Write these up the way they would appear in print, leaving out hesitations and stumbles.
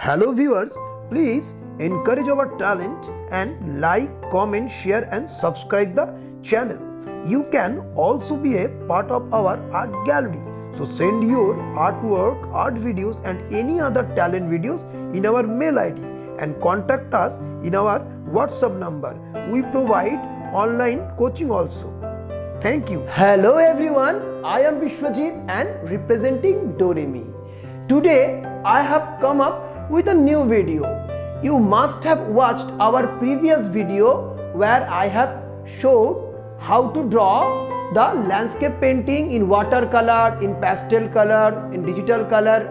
Hello viewers, please encourage our talent and like, comment, share and subscribe the channel. You can also be a part of our art gallery. So send your artwork, art videos and any other talent videos in our mail ID and contact us in our WhatsApp number. We provide online coaching also. Thank you. Hello everyone, I am Vishwajit and representing Doremi. Today I have come up with a new video. You must have watched our previous video where I have showed how to draw the landscape painting in watercolor, in pastel color, in digital color.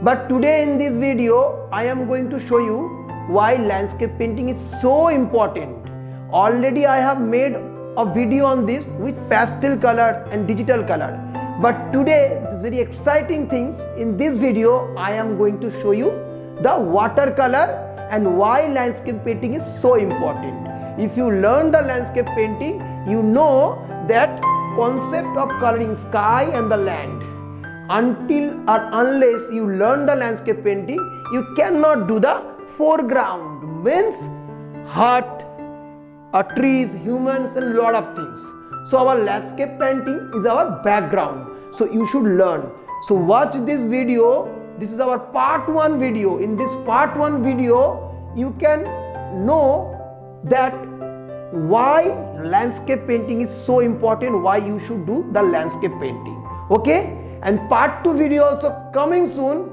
But today in this video I am going to show you why landscape painting is so important. Already I have made a video on this with pastel color and digital color. But today, this very exciting things, in this video, I am going to show you the watercolor and why landscape painting is so important. If you learn the landscape painting, you know that concept of coloring sky and the land. Until or unless you learn the landscape painting, you cannot do the foreground, means hut, trees, humans and lot of things. So our landscape painting is our background. So you should learn. So watch this video. This is our part 1 video. In this part 1 video, you can know that why landscape painting is so important, why you should do the landscape painting. Okay? And part 2 video also coming soon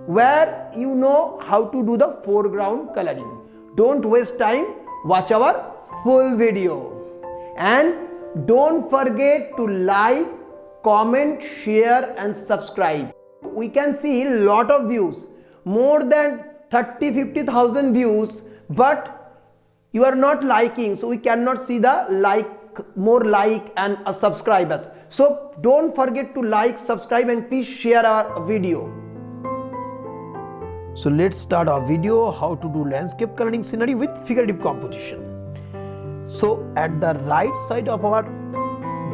where you know how to do the foreground coloring. Don't waste time. Watch our full video. And don't forget to like, comment, share and subscribe. We can see a lot of views, more than 30-50,000 views, but you are not liking, so we cannot see the more like and subscribers. So don't forget to like, subscribe and please share our video. So let's start our video how to do landscape coloring scenery with figurative composition. So at the right side of our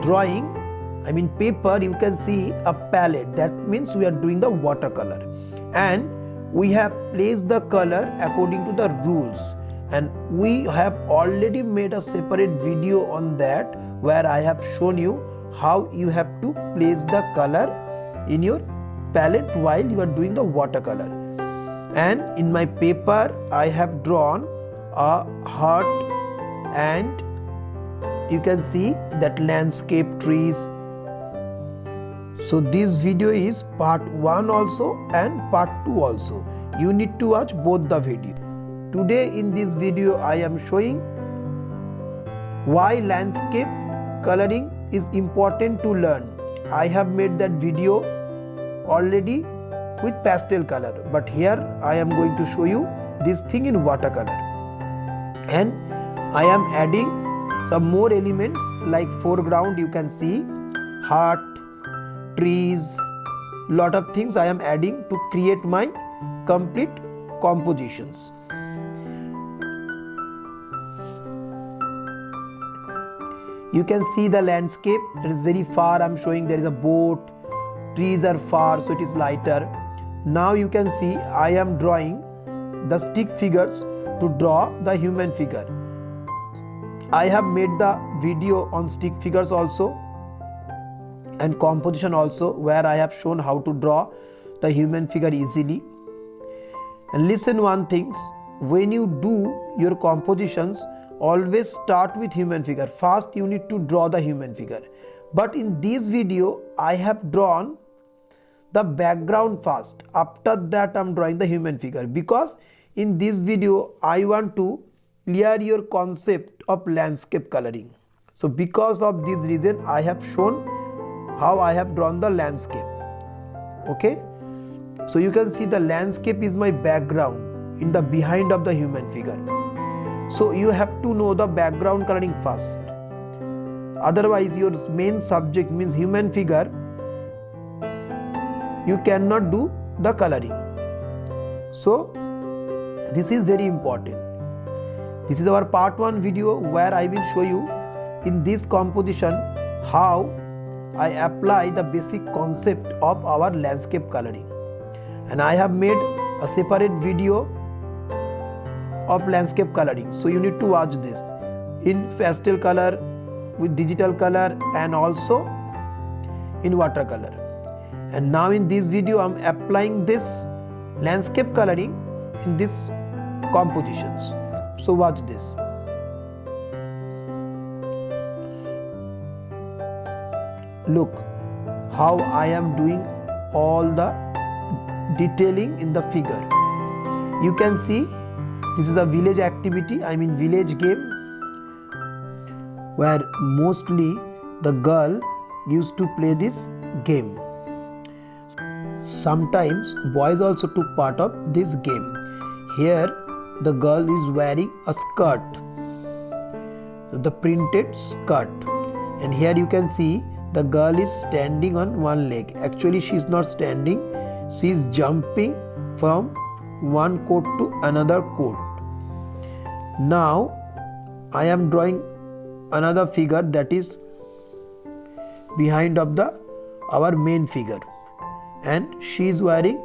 drawing, paper, you can see a palette. That means we are doing the watercolor. And we have placed the color according to the rules. And we have already made a separate video on that where I have shown you how you have to place the color in your palette while you are doing the watercolor. And in my paper, I have drawn a heart and you can see that landscape, trees. So this video is part 1 also and part 2 also. You need to watch both the video. Today in this video I am showing why landscape coloring is important to learn. I have made that video already with pastel color, but here I am going to show you this thing in watercolor. And I am adding some more elements like foreground, you can see heart, trees, lot of things I am adding to create my complete compositions. You can see the landscape, it is very far. I am showing there is a boat, trees are far, so it is lighter. Now you can see I am drawing the stick figures to draw the human figure. I have made the video on stick figures also and composition also where I have shown how to draw the human figure easily. And listen one thing, when you do your compositions, always start with human figure. First you need to draw the human figure. But in this video I have drawn the background first. After that I am drawing the human figure, because in this video I want to clear your concept of landscape coloring. So because of this reason I have shown how I have drawn the landscape. Okay, so you can see the landscape is my background in the behind of the human figure. So you have to know the background coloring first, otherwise your main subject means human figure, you cannot do the coloring. So this is very important. This is our part 1 video where I will show you in this composition how I apply the basic concept of our landscape coloring. And I have made a separate video of landscape coloring. So you need to watch this in pastel color, with digital color, and also in watercolor. And now in this video I am applying this landscape coloring in these compositions. So watch this. Look how I am doing all the detailing in the figure. You can see this is a village activity, I mean village game, where mostly the girl used to play this game. Sometimes boys also took part of this game. Here the girl is wearing a skirt, the printed skirt, and here you can see the girl is standing on one leg. Actually she is not standing, she is jumping from one coat to another coat. Now I am drawing another figure that is behind of our main figure, and she is wearing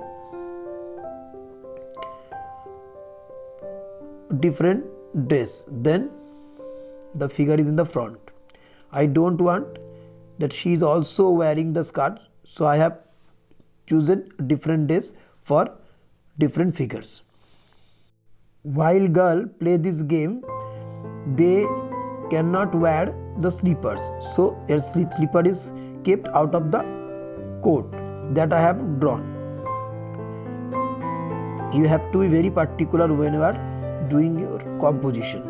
different dress. Then the figure is in the front. I don't want that she is also wearing the skirt, so I have chosen different dress for different figures. While girl play this game, they cannot wear the slippers, so their slipper is kept out of the coat that I have drawn. You have to be very particular when you are doing your composition.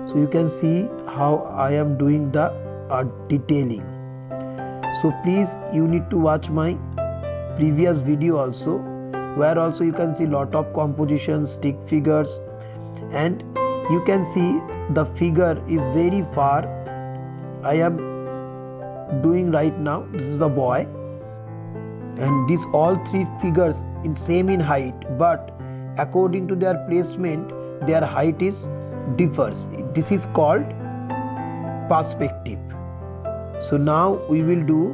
So you can see how I am doing the detailing. So please, you need to watch my previous video also, where also you can see lot of compositions, stick figures, and you can see the figure is very far. I am doing right now, this is a boy, and these all three figures in same in height, but according to their placement their height is differs. This is called perspective. So now we will do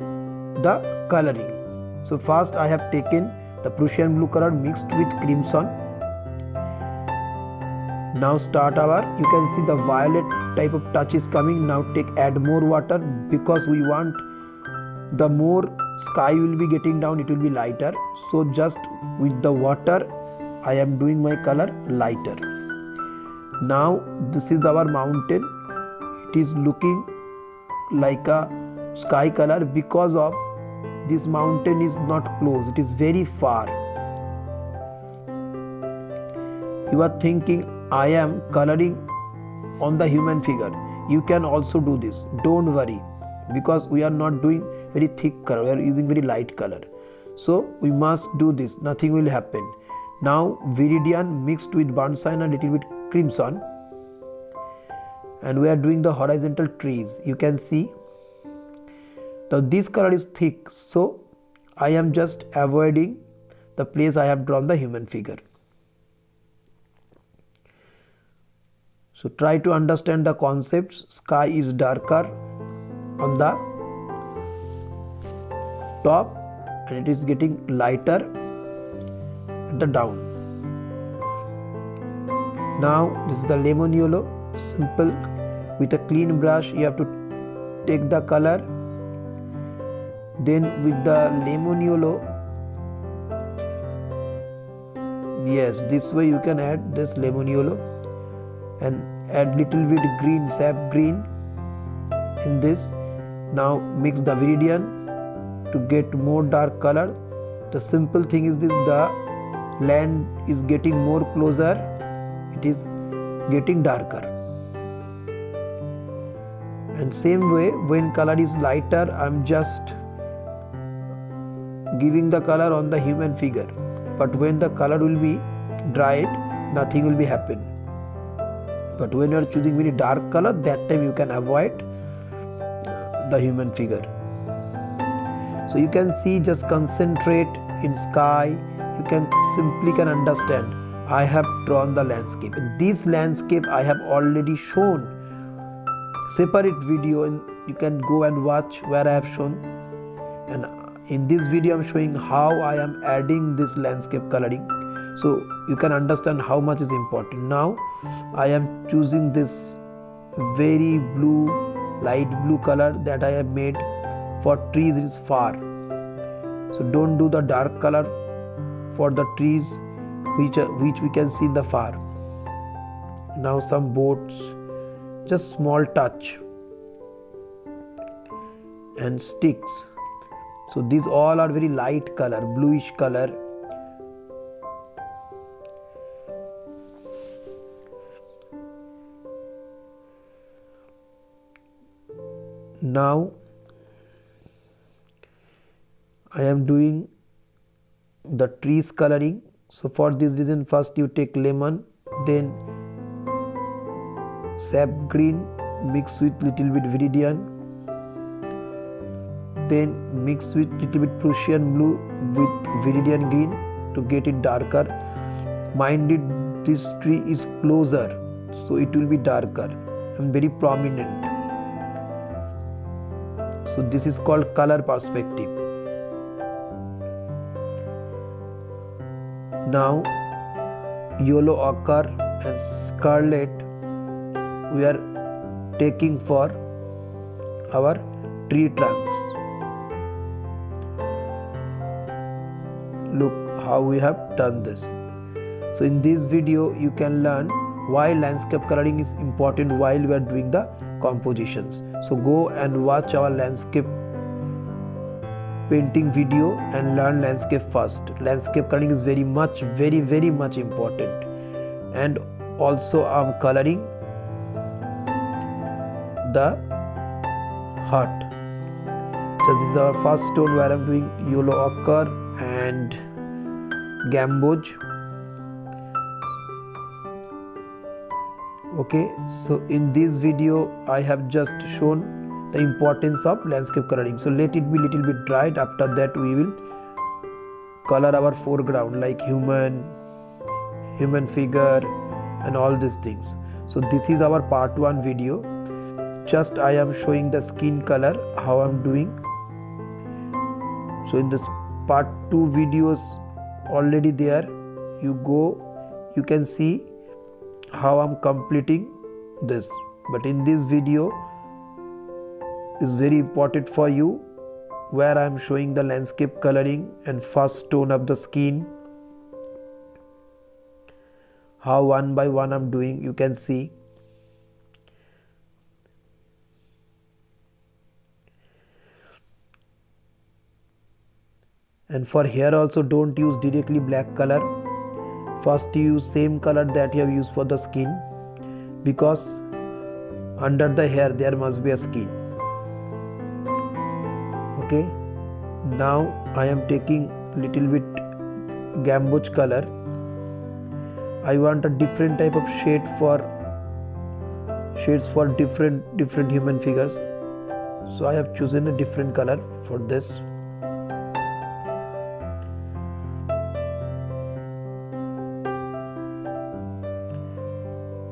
the coloring. So first I have taken the Prussian blue color mixed with crimson. Now start our, you can see the violet type of touch is coming. Now add more water, because we want the more sky will be getting down, it will be lighter. So just with the water I am doing my color lighter. Now this is our mountain. It is looking like a sky color because of this mountain is not close, it is very far. You are thinking I am coloring on the human figure. You can also do this, don't worry, because we are not doing very thick color, we are using very light color. So we must do this, nothing will happen. Now viridian mixed with burnt sienna and little bit crimson, and we are doing the horizontal trees. You can see now this color is thick, so I am just avoiding the place I have drawn the human figure. So try to understand the concepts. Sky is darker on the top and it is getting lighter at the down. Now this is the lemon yellow, simple. With a clean brush you have to take the color, then with the lemon yellow, yes, this way you can add this lemon yellow and add little bit green, sap green in this. Now mix the viridian to get more dark color. The simple thing is this, the land is getting more closer, it is getting darker. And same way, when color is lighter, I am just giving the color on the human figure. But when the color will be dried, nothing will be happen. But when you are choosing very dark color, that time you can avoid the human figure. So you can see, just concentrate in sky. You can simply understand. I have drawn the landscape. And this landscape I have already shown separate video in you can go and watch where I have shown. And in this video I am showing how I am adding this landscape coloring, so you can understand how much is important. Now I am choosing this very blue, light blue color that I have made for trees. It is far, so don't do the dark color for the trees which we can see in the far. Now some boats, just small touch, and sticks. So these all are very light color, bluish color. Now I am doing the trees coloring. So for this reason, first you take lemon, then sap green mix with little bit viridian, then mix with little bit Prussian blue with viridian green to get it darker. Mind it, this tree is closer, so it will be darker and very prominent. So this is called color perspective. Now yellow ochre and scarlet we are taking for our tree trunks. Look how we have done this. So in this video you can learn why landscape coloring is important while we are doing the compositions. So go and watch our landscape painting video and learn landscape first. Landscape coloring is very much important. And also I am coloring the hut. So this is our first stone where I am doing yellow ochre and gamboge. Okay, so in this video I have just shown the importance of landscape coloring. So let it be little bit dried. After that we will color our foreground like human figure and all these things. So this is our part 1 video. Just I am showing the skin color, how I am doing. So in this part 2 videos already there, you can see how I am completing this. But in this video is very important for you, where I am showing the landscape coloring and first tone of the skin, how one by one I am doing, you can see. And for hair also don't use directly black color. First use same color that you have used for the skin, because under the hair there must be a skin. Okay, now I am taking little bit gamboge color. I want a different type of shades for different human figures, so I have chosen a different color for this.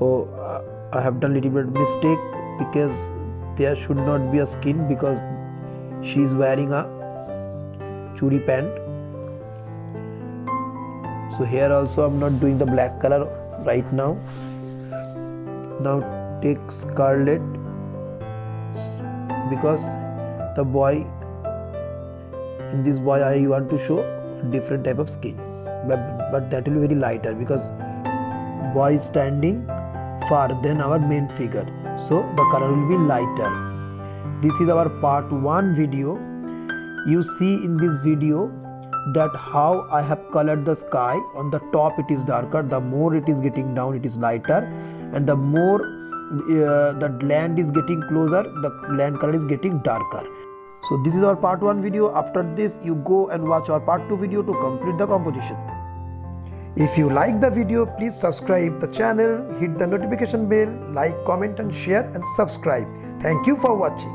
Oh, I have done little bit mistake, because there should not be a skin, because she is wearing a churi pant. So here also I am not doing the black color right now. Now take scarlet, because the boy, in this boy I want to show different type of skin, but that will be very lighter, because boy is standing far than our main figure, so the color will be lighter. This is our part 1 video. You see in this video that how I have colored the sky. On the top it is darker, the more it is getting down it is lighter, and the more the land is getting closer, the land color is getting darker. So this is our part 1 video. After this you go and watch our part 2 video to complete the composition. If you like the video, please subscribe the channel, hit the notification bell, like, comment and share and subscribe. Thank you for watching.